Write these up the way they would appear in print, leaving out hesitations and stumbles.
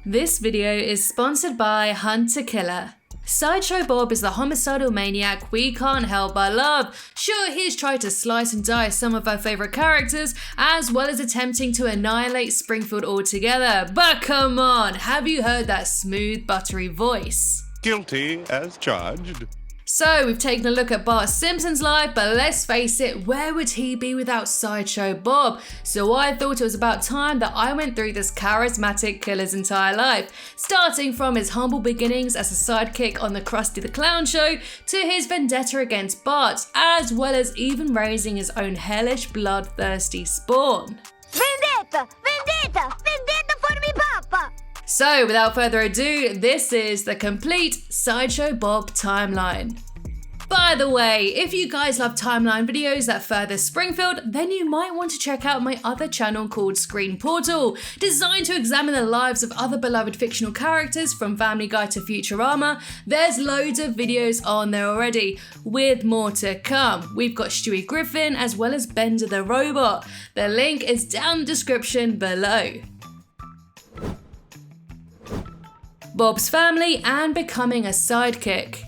This video is sponsored by Hunter Killer. Sideshow Bob is the homicidal maniac we can't help but love. Sure, he's tried to slice and dice some of our favourite characters, as well as attempting to annihilate Springfield altogether. But come on, have you heard that smooth, buttery voice? Guilty as charged. So we've taken a look at Bart's Simpsons life, but let's face it, where would he be without Sideshow Bob? So I thought it was about time that I went through this charismatic killer's entire life, starting from his humble beginnings as a sidekick on the Krusty the Clown show, to his vendetta against Bart, as well as even raising his own hellish, bloodthirsty spawn. Vendetta! Vendetta! Vendetta for me, Papa! So without further ado, this is the complete Sideshow Bob timeline. By the way, if you guys love timeline videos that further Springfield, then you might want to check out my other channel called Screen Portal, designed to examine the lives of other beloved fictional characters from Family Guy to Futurama. There's loads of videos on there already, with more to come. We've got Stewie Griffin as well as Bender the Robot. The link is down in the description below. Bob's family and becoming a sidekick.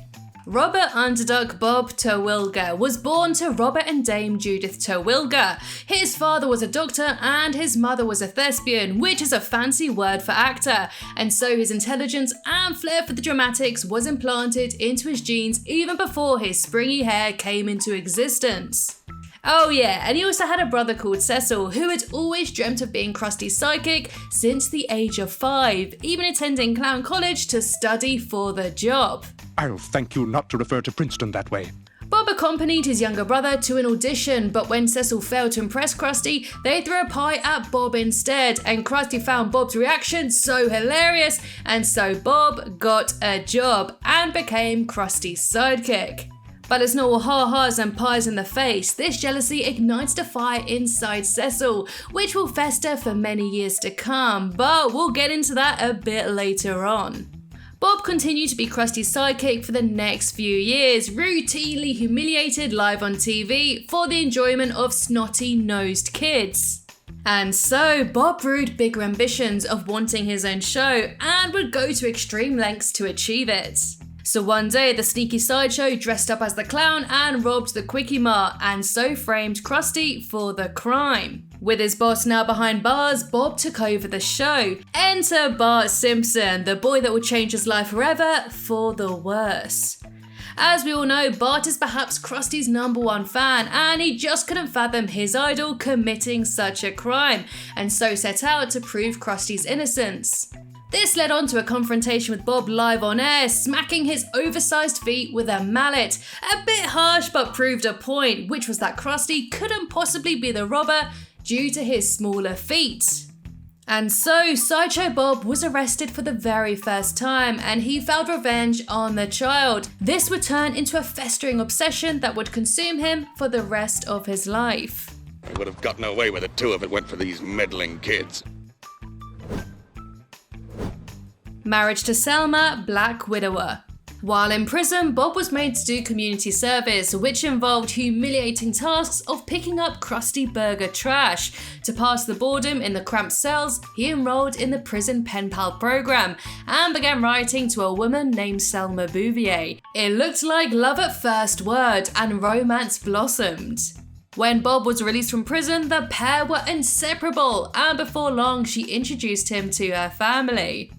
Robert Underduck Bob Terwilliger was born to Robert and Dame Judith Terwilliger. His father was a doctor and his mother was a thespian, which is a fancy word for actor, and so his intelligence and flair for the dramatics was implanted into his genes even before his springy hair came into existence. Oh yeah, and he also had a brother called Cecil, who had always dreamt of being Krusty's sidekick since the age of 5, even attending clown college to study for the job. I'll thank you not to refer to Princeton that way. Bob accompanied his younger brother to an audition, but when Cecil failed to impress Krusty, they threw a pie at Bob instead, and Krusty found Bob's reaction so hilarious, and so Bob got a job and became Krusty's sidekick. But it's not all ha-has and pies in the face. This jealousy ignites a fire inside Cecil, which will fester for many years to come, but we'll get into that a bit later on. Bob continued to be Krusty's sidekick for the next few years, routinely humiliated live on TV for the enjoyment of snotty-nosed kids. And so Bob brewed bigger ambitions of wanting his own show and would go to extreme lengths to achieve it. So one day, the sneaky Sideshow dressed up as the clown and robbed the Quickie Mart, and so framed Krusty for the crime. With his boss now behind bars, Bob took over the show. Enter Bart Simpson, the boy that would change his life forever for the worse. As we all know, Bart is perhaps Krusty's #1 fan, and he just couldn't fathom his idol committing such a crime, and so set out to prove Krusty's innocence. This led on to a confrontation with Bob live on air, smacking his oversized feet with a mallet. A bit harsh, but proved a point, which was that Krusty couldn't possibly be the robber due to his smaller feet. And so Sideshow Bob was arrested for the very first time, and he vowed revenge on the child. This would turn into a festering obsession that would consume him for the rest of his life. I would have gotten away with it too if it weren't for these meddling kids. Marriage to Selma, Black Widower. While in prison, Bob was made to do community service, which involved humiliating tasks of picking up crusty burger trash. To pass the boredom in the cramped cells, he enrolled in the prison pen pal program and began writing to a woman named Selma Bouvier. It looked like love at first word, and romance blossomed. When Bob was released from prison, the pair were inseparable, and before long she introduced him to her family.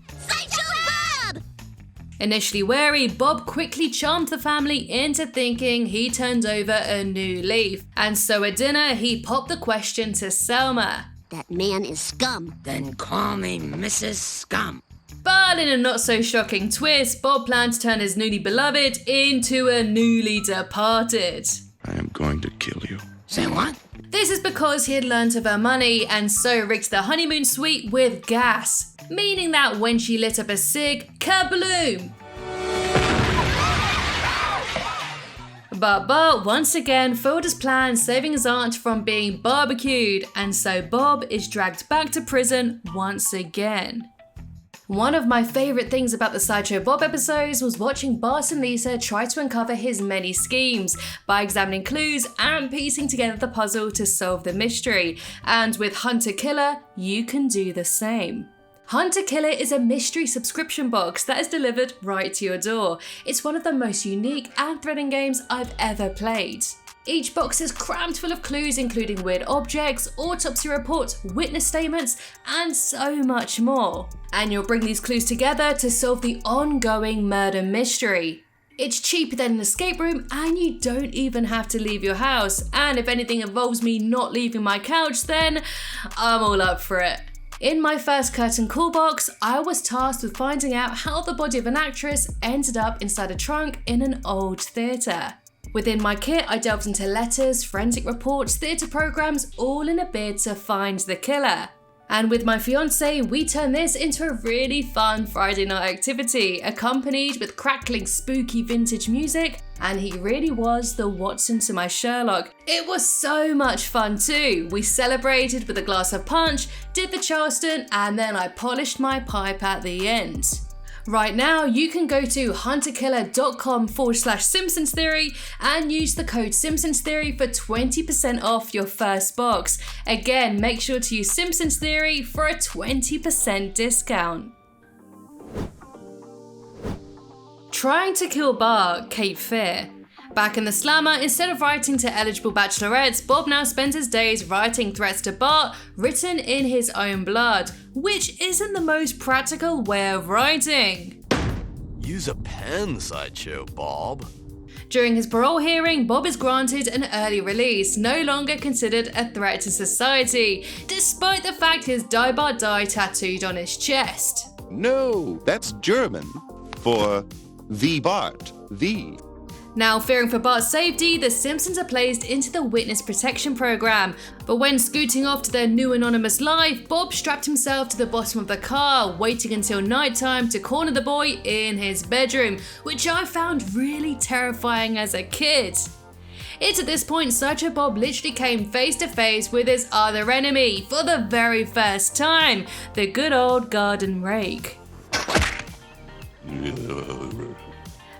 Initially wary, Bob quickly charmed the family into thinking he turned over a new leaf. And so at dinner, he popped the question to Selma. That man is scum. Then call me Mrs. Scum. But in a not so shocking twist, Bob planned to turn his newly beloved into a newly departed. I am going to kill you. Say what? This is because he had learnt of her money and so rigged the honeymoon suite with gas, meaning that when she lit up a cig, kabloom! But Bart once again foiled his plan, saving his aunt from being barbecued, and so Bob is dragged back to prison once again. One of my favourite things about the Sideshow Bob episodes was watching Bart and Lisa try to uncover his many schemes by examining clues and piecing together the puzzle to solve the mystery. And with Hunter Killer, you can do the same. Hunter Killer is a mystery subscription box that is delivered right to your door. It's one of the most unique and thrilling games I've ever played. Each box is crammed full of clues including weird objects, autopsy reports, witness statements, and so much more. And you'll bring these clues together to solve the ongoing murder mystery. It's cheaper than an escape room and you don't even have to leave your house. And if anything involves me not leaving my couch, then I'm all up for it. In my first curtain call box, I was tasked with finding out how the body of an actress ended up inside a trunk in an old theatre. Within my kit, I delved into letters, forensic reports, theatre programmes, all in a bid to find the killer. And with my fiance, we turned this into a really fun Friday night activity, accompanied with crackling spooky vintage music, and he really was the Watson to my Sherlock. It was so much fun too. We celebrated with a glass of punch, did the Charleston, and then I polished my pipe at the end. Right now, you can go to hunterkiller.com/Simpsons Theory and use the code Simpsons Theory for 20% off your first box. Again, make sure to use Simpsons Theory for a 20% discount. Trying to kill Bart, Cape Fear. Back in the slammer, instead of writing to eligible bachelorettes, Bob now spends his days writing threats to Bart written in his own blood, which isn't the most practical way of writing. Use a pen, Sideshow Bob. During his parole hearing, Bob is granted an early release, no longer considered a threat to society, despite the fact his Die Bart Die tattooed on his chest. No, that's German for the Bart, the. Now, fearing for Bart's safety, the Simpsons are placed into the witness protection program. But when scooting off to their new anonymous life, Bob strapped himself to the bottom of the car, waiting until nighttime to corner the boy in his bedroom, which I found really terrifying as a kid. It's at this point Sideshow Bob literally came face to face with his other enemy for the very first time, the good old garden rake.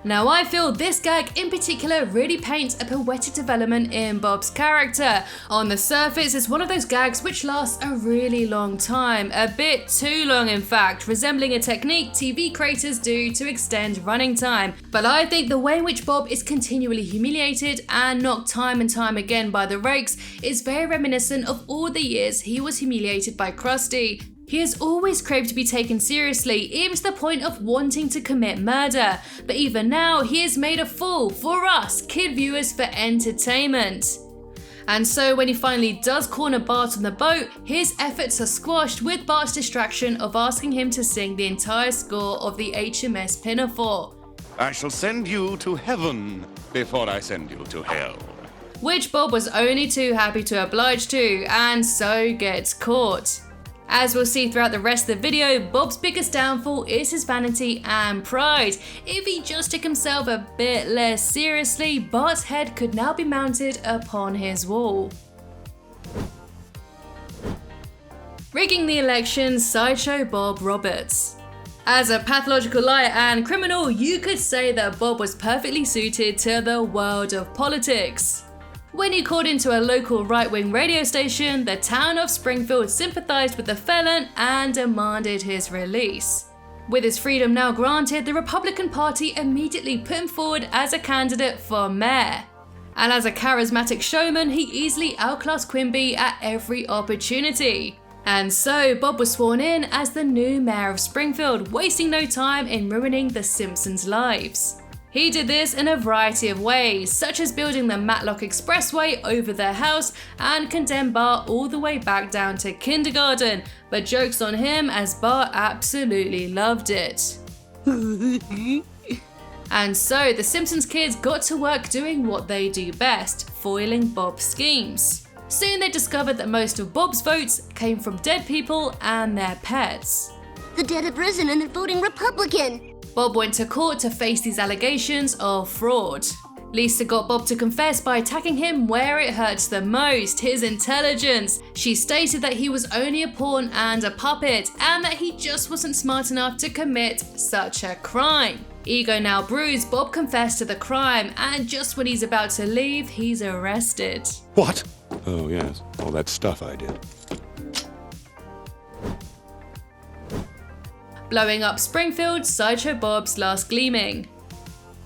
Now, I feel this gag in particular really paints a poetic development in Bob's character. On the surface, it's one of those gags which lasts a really long time, a bit too long in fact, resembling a technique TV creators do to extend running time. But I think the way in which Bob is continually humiliated and knocked time and time again by the rakes is very reminiscent of all the years he was humiliated by Krusty. He has always craved to be taken seriously, even to the point of wanting to commit murder. But even now, he is made a fool for us, kid viewers, for entertainment. And so when he finally does corner Bart on the boat, his efforts are squashed with Bart's distraction of asking him to sing the entire score of the HMS Pinafore. I shall send you to heaven before I send you to hell. Which Bob was only too happy to oblige to, and so gets caught. As we'll see throughout the rest of the video, Bob's biggest downfall is his vanity and pride. If he just took himself a bit less seriously, Bart's head could now be mounted upon his wall. Rigging the election, Sideshow Bob Roberts. As a pathological liar and criminal, you could say that Bob was perfectly suited to the world of politics. When he called into a local right-wing radio station, the town of Springfield sympathised with the felon and demanded his release. With his freedom now granted, the Republican Party immediately put him forward as a candidate for mayor. And as a charismatic showman, he easily outclassed Quimby at every opportunity. And so Bob was sworn in as the new mayor of Springfield, wasting no time in ruining the Simpsons' lives. He did this in a variety of ways, such as building the Matlock Expressway over their house and condemned Bart all the way back down to kindergarten, but joke's on him as Bart absolutely loved it. And so the Simpsons kids got to work doing what they do best, foiling Bob's schemes. Soon they discovered that most of Bob's votes came from dead people and their pets. The dead have risen and they're voting Republican. Bob went to court to face these allegations of fraud. Lisa got Bob to confess by attacking him where it hurts the most, his intelligence. She stated that he was only a pawn and a puppet, and that he just wasn't smart enough to commit such a crime. Ego now bruised, Bob confessed to the crime, and just when he's about to leave, he's arrested. What? Oh, yes, all that stuff I did. blowing up Springfield, Sideshow Bob's last gleaming.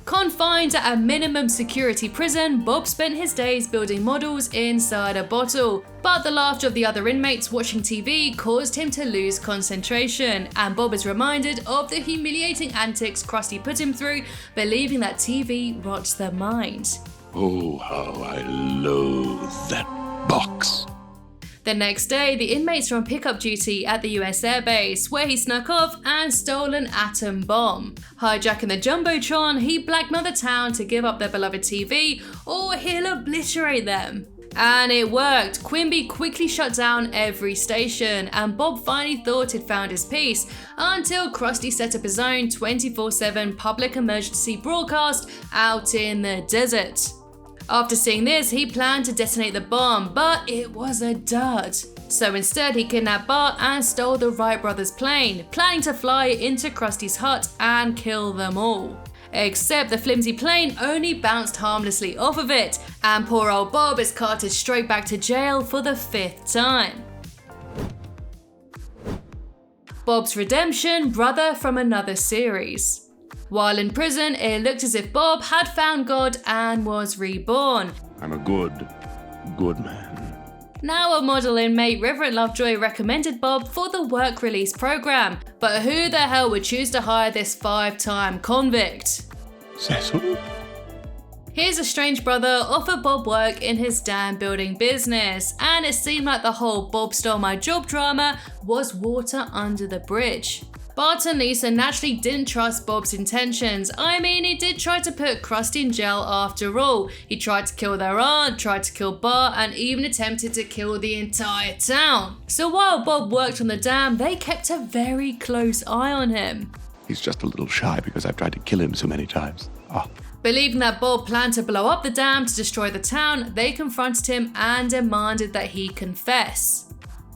Confined at a minimum security prison, Bob spent his days building models inside a bottle, but the laughter of the other inmates watching TV caused him to lose concentration, and Bob is reminded of the humiliating antics Krusty put him through, believing that TV rots the mind. Oh, how I loathe that box. The next day, the inmates are on pickup duty at the US Air Base, where he snuck off and stole an atom bomb. Hijacking the Jumbotron, he blackmailed the town to give up their beloved TV, or he'll obliterate them. And it worked. Quimby quickly shut down every station, and Bob finally thought he'd found his peace, until Krusty set up his own 24/7 public emergency broadcast out in the desert. After seeing this, he planned to detonate the bomb, but it was a dud. So instead, he kidnapped Bart and stole the Wright brothers' plane, planning to fly into Krusty's hut and kill them all. Except the flimsy plane only bounced harmlessly off of it, and poor old Bob is carted straight back to jail for the 5th time. Bob's redemption, brother from another series. While in prison, it looked as if Bob had found God and was reborn. I'm a good man. Now a model inmate, Reverend Lovejoy recommended Bob for the work release program, but who the hell would choose to hire this 5-time convict? Cecil? His estranged brother offered Bob work in his dam building business, and it seemed like the whole Bob stole my job drama was water under the bridge. Bart and Lisa naturally didn't trust Bob's intentions. I mean, he did try to put Krusty in jail after all. He tried to kill their aunt, tried to kill Bart, and even attempted to kill the entire town. So while Bob worked on the dam, they kept a very close eye on him. He's just a little shy because I've tried to kill him so many times. Believing that Bob planned to blow up the dam to destroy the town, they confronted him and demanded that he confess.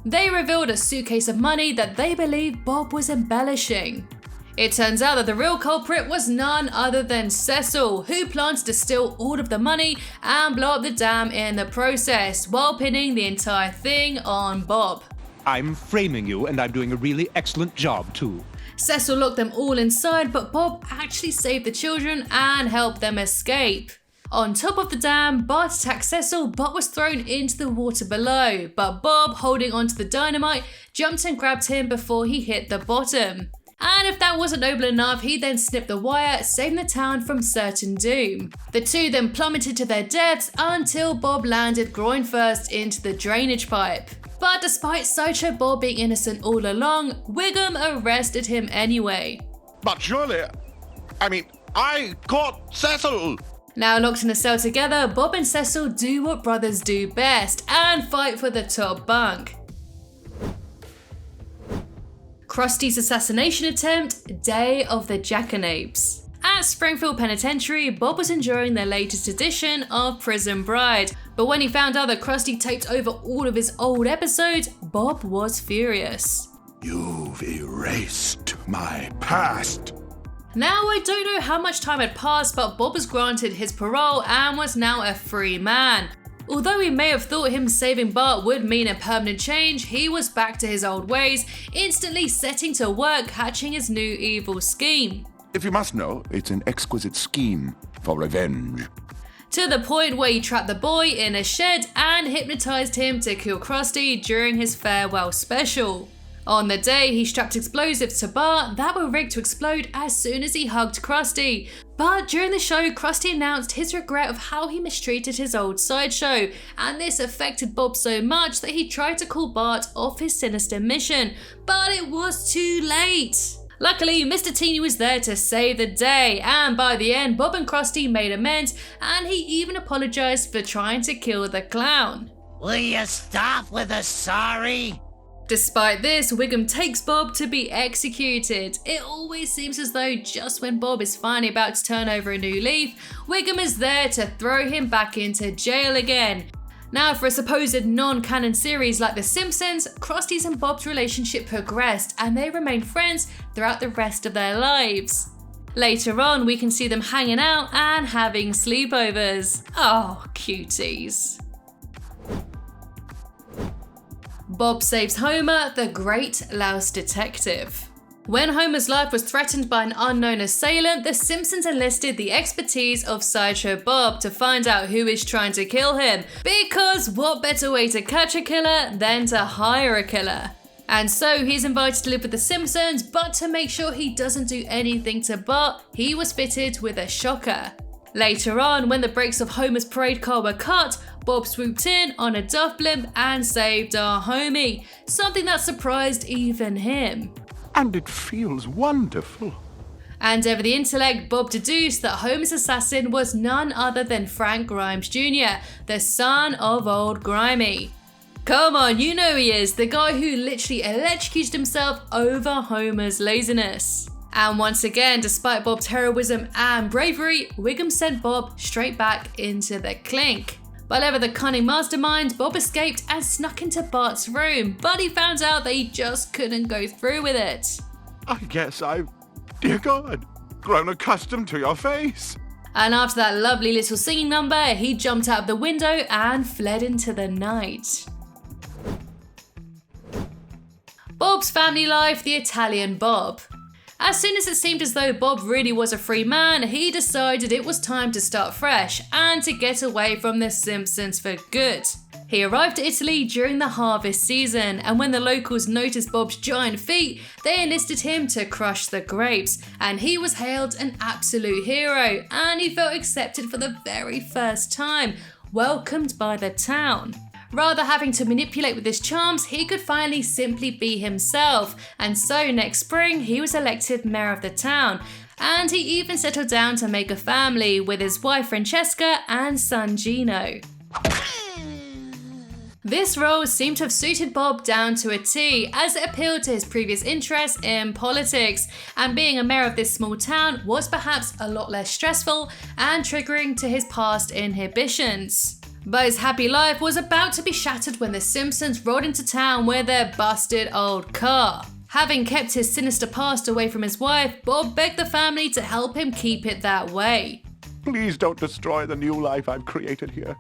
They revealed a suitcase of money that they believed Bob was embellishing. It turns out that the real culprit was none other than Cecil, who planned to steal all of the money and blow up the dam in the process, while pinning the entire thing on Bob. I'm framing you, and I'm doing a really excellent job too. Cecil locked them all inside, but Bob actually saved the children and helped them escape. On top of the dam, Bart attacked Cecil but was thrown into the water below, but Bob, holding onto the dynamite, jumped and grabbed him before he hit the bottom. And if that wasn't noble enough, he then snipped the wire, saving the town from certain doom. The two then plummeted to their deaths until Bob landed groin first into the drainage pipe. But despite Sideshow Bob being innocent all along, Wiggum arrested him anyway. But surely, I caught Cecil! Now locked in a cell together, Bob and Cecil do what brothers do best and fight for the top bunk. Krusty's assassination attempt, Day of the Jackanapes. At Springfield Penitentiary, Bob was enjoying the latest edition of Prison Bride, but when he found out that Krusty taped over all of his old episodes, Bob was furious. You've erased my past. Now, I don't know how much time had passed, but Bob was granted his parole and was now a free man. Although he may have thought him saving Bart would mean a permanent change, he was back to his old ways, instantly setting to work hatching his new evil scheme. If you must know, it's an exquisite scheme for revenge. To the point where he trapped the boy in a shed and hypnotized him to kill Krusty during his farewell special. On the day, he strapped explosives to Bart that were rigged to explode as soon as he hugged Krusty. But during the show, Krusty announced his regret of how he mistreated his old Sideshow, and this affected Bob so much that he tried to call Bart off his sinister mission, but it was too late. Luckily, Mr. Teeny was there to save the day, and by the end, Bob and Krusty made amends, and he even apologized for trying to kill the clown. Will you stop with the sorry? Despite this, Wiggum takes Bob to be executed. It always seems as though just when Bob is finally about to turn over a new leaf, Wiggum is there to throw him back into jail again. Now, for a supposed non-canon series like The Simpsons, Krusty's and Bob's relationship progressed and they remained friends throughout the rest of their lives. Later on, we can see them hanging out and having sleepovers. Oh, cuties. Bob saves Homer, the great louse detective. When Homer's life was threatened by an unknown assailant, the Simpsons enlisted the expertise of Sideshow Bob to find out who is trying to kill him, because what better way to catch a killer than to hire a killer? And so he's invited to live with the Simpsons, but to make sure he doesn't do anything to Bart, he was fitted with a shocker. Later on, when the brakes of Homer's parade car were cut, Bob swooped in on a duff blimp and saved our homie, something that surprised even him. And it feels wonderful. And over the intellect, Bob deduced that Homer's assassin was none other than Frank Grimes Jr., the son of old Grimey. Come on, you know he is, the guy who literally electrocuted himself over Homer's laziness. And once again, despite Bob's heroism and bravery, Wiggum sent Bob straight back into the clink. But ever the cunning mastermind, Bob escaped and snuck into Bart's room, but he found out that he just couldn't go through with it. I guess I've, dear God, grown accustomed to your face. And after that lovely little singing number, he jumped out of the window and fled into the night. Bob's family life, the Italian Bob. As soon as it seemed as though Bob really was a free man, he decided it was time to start fresh and to get away from the Simpsons for good. He arrived to Italy during the harvest season, and when the locals noticed Bob's giant feet, they enlisted him to crush the grapes, and he was hailed an absolute hero, and he felt accepted for the very first time, welcomed by the town. Rather having to manipulate with his charms, he could finally simply be himself, and so next spring he was elected mayor of the town, and he even settled down to make a family with his wife Francesca and son Gino. This role seemed to have suited Bob down to a T, as it appealed to his previous interests in politics, and being a mayor of this small town was perhaps a lot less stressful and triggering to his past inhibitions. But his happy life was about to be shattered when the Simpsons rolled into town with their busted old car. Having kept his sinister past away from his wife, Bob begged the family to help him keep it that way. Please don't destroy the new life I've created here.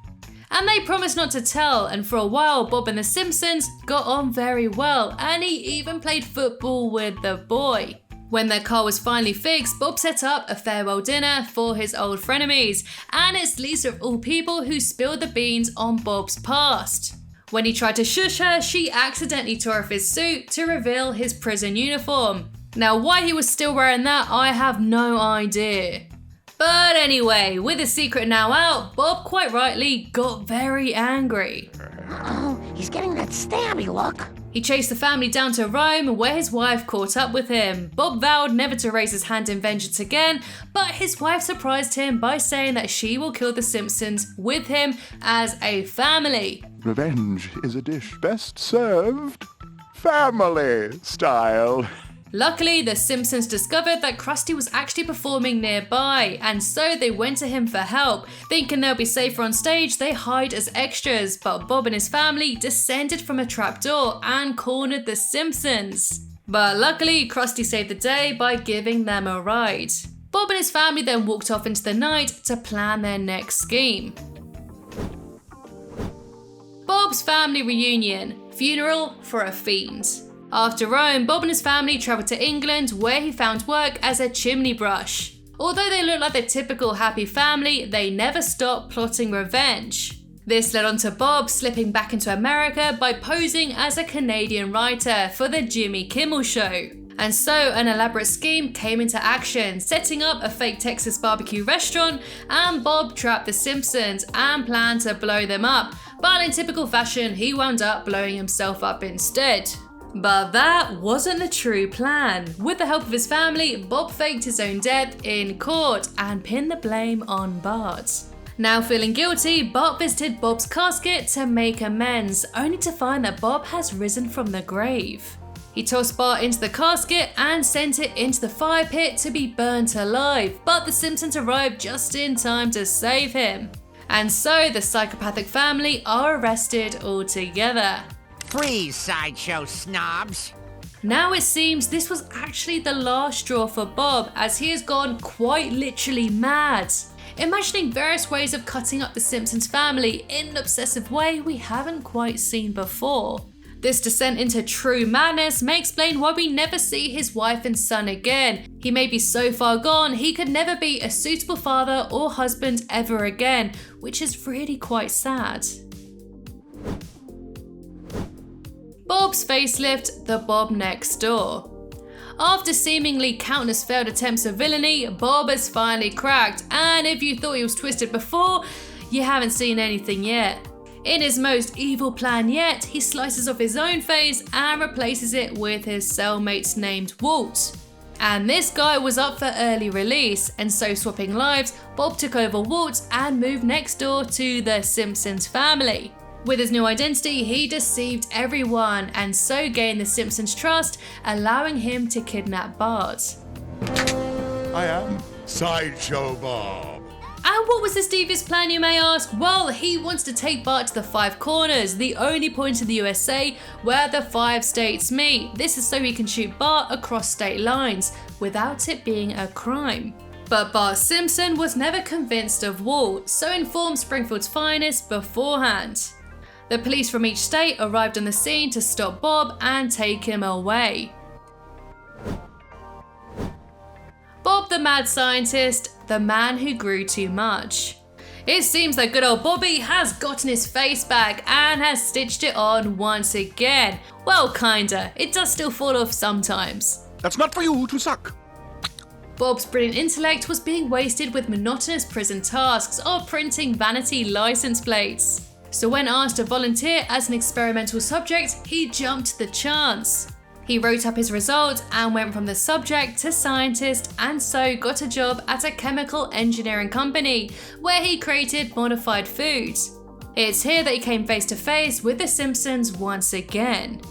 And they promised not to tell, and for a while Bob and the Simpsons got on very well, and he even played football with the boy. When their car was finally fixed, Bob set up a farewell dinner for his old frenemies, and it's Lisa of all people who spilled the beans on Bob's past. When he tried to shush her, she accidentally tore off his suit to reveal his prison uniform. Now why he was still wearing that, I have no idea. But anyway, with his secret now out, Bob quite rightly got very angry. Uh-oh, he's getting that stabby look. He chased the family down to Rome, where his wife caught up with him. Bob vowed never to raise his hand in vengeance again, but his wife surprised him by saying that she will kill the Simpsons with him as a family. Revenge is a dish best served family style. Luckily, the Simpsons discovered that Krusty was actually performing nearby, and so they went to him for help. Thinking they'll be safer on stage, they hide as extras, but Bob and his family descended from a trapdoor and cornered the Simpsons. But luckily, Krusty saved the day by giving them a ride. Bob and his family then walked off into the night to plan their next scheme. Bob's family reunion, funeral for a fiend. After Rome, Bob and his family travelled to England, where he found work as a chimney brush. Although they looked like the typical happy family, they never stopped plotting revenge. This led on to Bob slipping back into America by posing as a Canadian writer for the Jimmy Kimmel Show. And so an elaborate scheme came into action, setting up a fake Texas barbecue restaurant, and Bob trapped the Simpsons and planned to blow them up. But in typical fashion, he wound up blowing himself up instead. But that wasn't the true plan. With the help of his family, Bob faked his own death in court and pinned the blame on Bart. Now feeling guilty, Bart visited Bob's casket to make amends, only to find that Bob has risen from the grave. He tossed Bart into the casket and sent it into the fire pit to be burnt alive, but the Simpsons arrived just in time to save him. And so the psychopathic family are arrested altogether. Freeze, Sideshow snobs. Now it seems this was actually the last straw for Bob, as he has gone quite literally mad, imagining various ways of cutting up the Simpsons family in an obsessive way we haven't quite seen before. This descent into true madness may explain why we never see his wife and son again. He may be so far gone, he could never be a suitable father or husband ever again, which is really quite sad. Bob's facelift, the Bob next door. After seemingly countless failed attempts of villainy, Bob has finally cracked, and if you thought he was twisted before, you haven't seen anything yet. In his most evil plan yet, he slices off his own face and replaces it with his cellmate's named Walt. And this guy was up for early release, and so swapping lives, Bob took over Walt and moved next door to the Simpsons family. With his new identity, he deceived everyone and so gained the Simpsons' trust, allowing him to kidnap Bart. I am Sideshow Bob. And what was this devious plan, you may ask? Well, he wants to take Bart to the Five Corners, the only point in the USA where the 5 states meet. This is so he can shoot Bart across state lines, without it being a crime. But Bart Simpson was never convinced of Walt, so informed Springfield's finest beforehand. The police from each state arrived on the scene to stop Bob and take him away. Bob the mad scientist, the man who grew too much. It seems that good old Bobby has gotten his face back and has stitched it on once again. Well, kinda. It does still fall off sometimes. That's not for you to suck. Bob's brilliant intellect was being wasted with monotonous prison tasks of printing vanity license plates. So when asked to volunteer as an experimental subject, he jumped the chance. He wrote up his results and went from the subject to scientist, and so got a job at a chemical engineering company where he created modified foods. It's here that he came face to face with the Simpsons once again.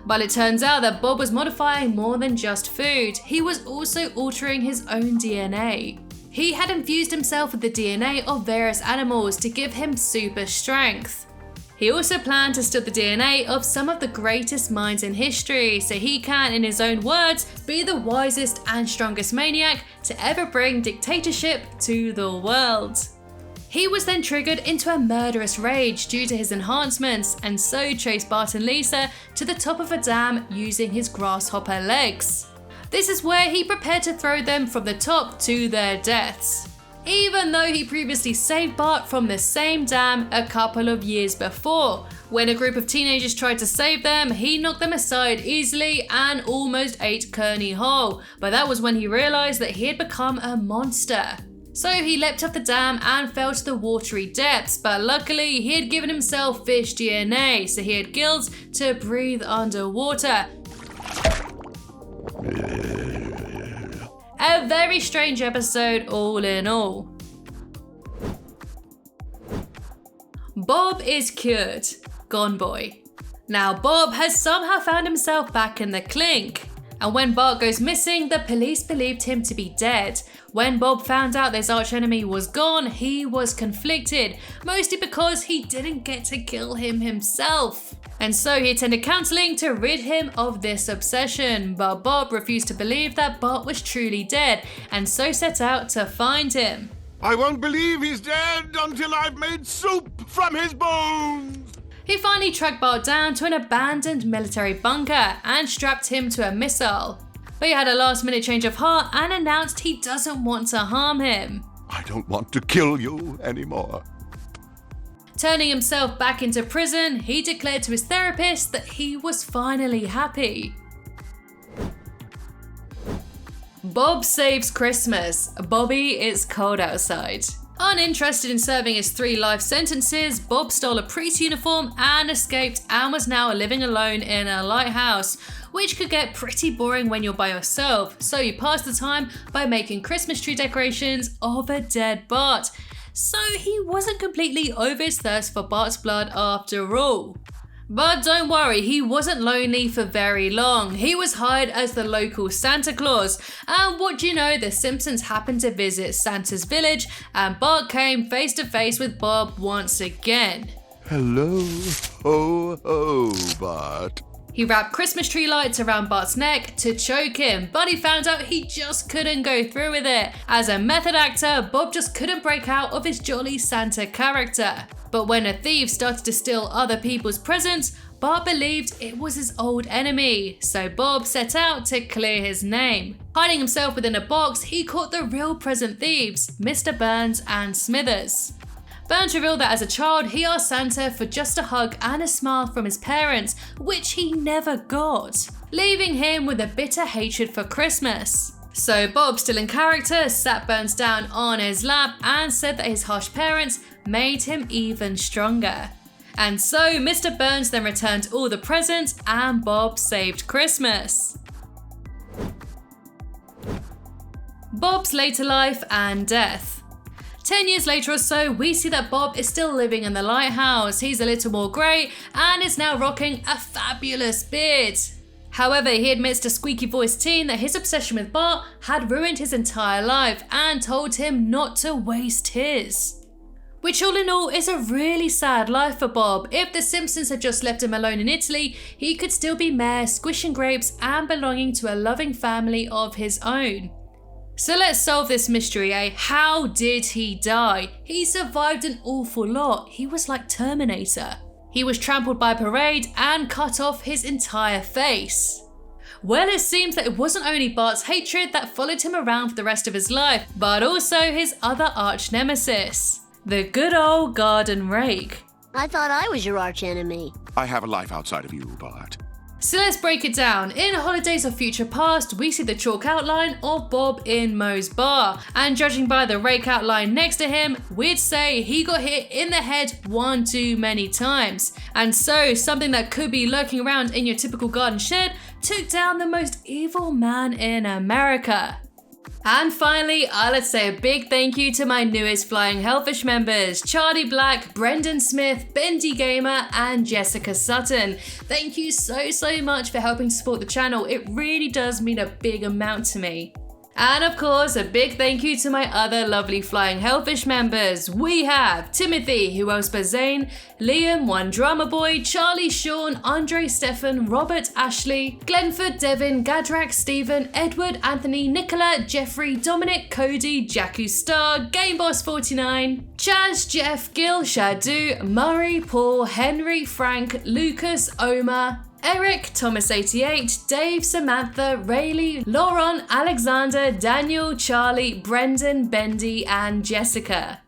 But it turns out that Bob was modifying more than just food, he was also altering his own DNA. He had infused himself with the DNA of various animals to give him super strength. He also planned to steal the DNA of some of the greatest minds in history, so he can, in his own words, be the wisest and strongest maniac to ever bring dictatorship to the world. He was then triggered into a murderous rage due to his enhancements, and so chased Bart and Lisa to the top of a dam using his grasshopper legs. This is where he prepared to throw them from the top to their deaths, even though he previously saved Bart from the same dam a couple of years before. When a group of teenagers tried to save them, he knocked them aside easily and almost ate Kearney whole, but that was when he realised that he had become a monster. So he leapt off the dam and fell to the watery depths, but luckily he had given himself fish DNA, so he had gills to breathe underwater. A very strange episode all in all. Bob is cured. Gone boy. Now Bob has somehow found himself back in the clink. And when Bart goes missing, the police believed him to be dead. When Bob found out his archenemy was gone, he was conflicted, mostly because he didn't get to kill him himself. And so he attended counselling to rid him of this obsession, but Bob refused to believe that Bart was truly dead, and so set out to find him. I won't believe he's dead until I've made soup from his bones. He finally tracked Bart down to an abandoned military bunker and strapped him to a missile. But he had a last-minute change of heart and announced he doesn't want to harm him. I don't want to kill you anymore. Turning himself back into prison, he declared to his therapist that he was finally happy. Bob saves Christmas. Bobby, it's cold outside. Uninterested in serving his 3 life sentences, Bob stole a priest uniform and escaped, and was now living alone in a lighthouse, which could get pretty boring when you're by yourself, so you pass the time by making Christmas tree decorations of a dead Bart. So he wasn't completely over his thirst for Bart's blood after all. But don't worry, he wasn't lonely for very long. He was hired as the local Santa Claus, and what do you know, the Simpsons happened to visit Santa's village, and Bart came face to face with Bob once again. Hello, ho, ho, Bart. He wrapped Christmas tree lights around Bart's neck to choke him, but he found out he just couldn't go through with it. As a method actor, Bob just couldn't break out of his jolly Santa character. But when a thief started to steal other people's presents, Bart believed it was his old enemy, so Bob set out to clear his name. Hiding himself within a box, he caught the real present thieves, Mr. Burns and Smithers. Burns revealed that as a child, he asked Santa for just a hug and a smile from his parents, which he never got, leaving him with a bitter hatred for Christmas. So Bob, still in character, sat Burns down on his lap and said that his harsh parents made him even stronger. And so Mr. Burns then returned all the presents and Bob saved Christmas. Bob's later life and death. 10 years later or so, we see that Bob is still living in the lighthouse. He's a little more grey and is now rocking a fabulous beard. However, he admits to squeaky-voiced teen that his obsession with Bart had ruined his entire life and told him not to waste his. Which all in all is a really sad life for Bob. If the Simpsons had just left him alone in Italy, he could still be mayor, squishing grapes and belonging to a loving family of his own. So let's solve this mystery, eh? How did he die? He survived an awful lot. He was like Terminator. He was trampled by a parade and cut off his entire face. Well, it seems that it wasn't only Bart's hatred that followed him around for the rest of his life, but also his other arch nemesis, the good old garden rake. I thought I was your arch enemy. I have a life outside of you, Bart. So let's break it down. In Holidays of Future Past, we see the chalk outline of Bob in Moe's bar. And judging by the rake outline next to him, we'd say he got hit in the head one too many times. And so something that could be lurking around in your typical garden shed took down the most evil man in America. And finally, let's say a big thank you to my newest Flying Hellfish members, Charlie Black, Brendan Smith, Bendy Gamer, and Jessica Sutton. Thank you so much for helping support the channel. It really does mean a big amount to me. And of course, a big thank you to my other lovely Flying Hellfish members. We have Timothy, who owns Bazane, Liam, One Drama Boy, Charlie, Sean, Andre, Stefan, Robert, Ashley, Glenford, Devin, Gadrak, Stephen, Edward, Anthony, Nicola, Jeffrey, Dominic, Cody, Jakku Star, GameBoss49, Chaz, Jeff, Gil, Shadu, Murray, Paul, Henry, Frank, Lucas, Omar, Eric, Thomas88, Dave, Samantha, Rayleigh, Lauren, Alexander, Daniel, Charlie, Brendan, Bendy, and Jessica.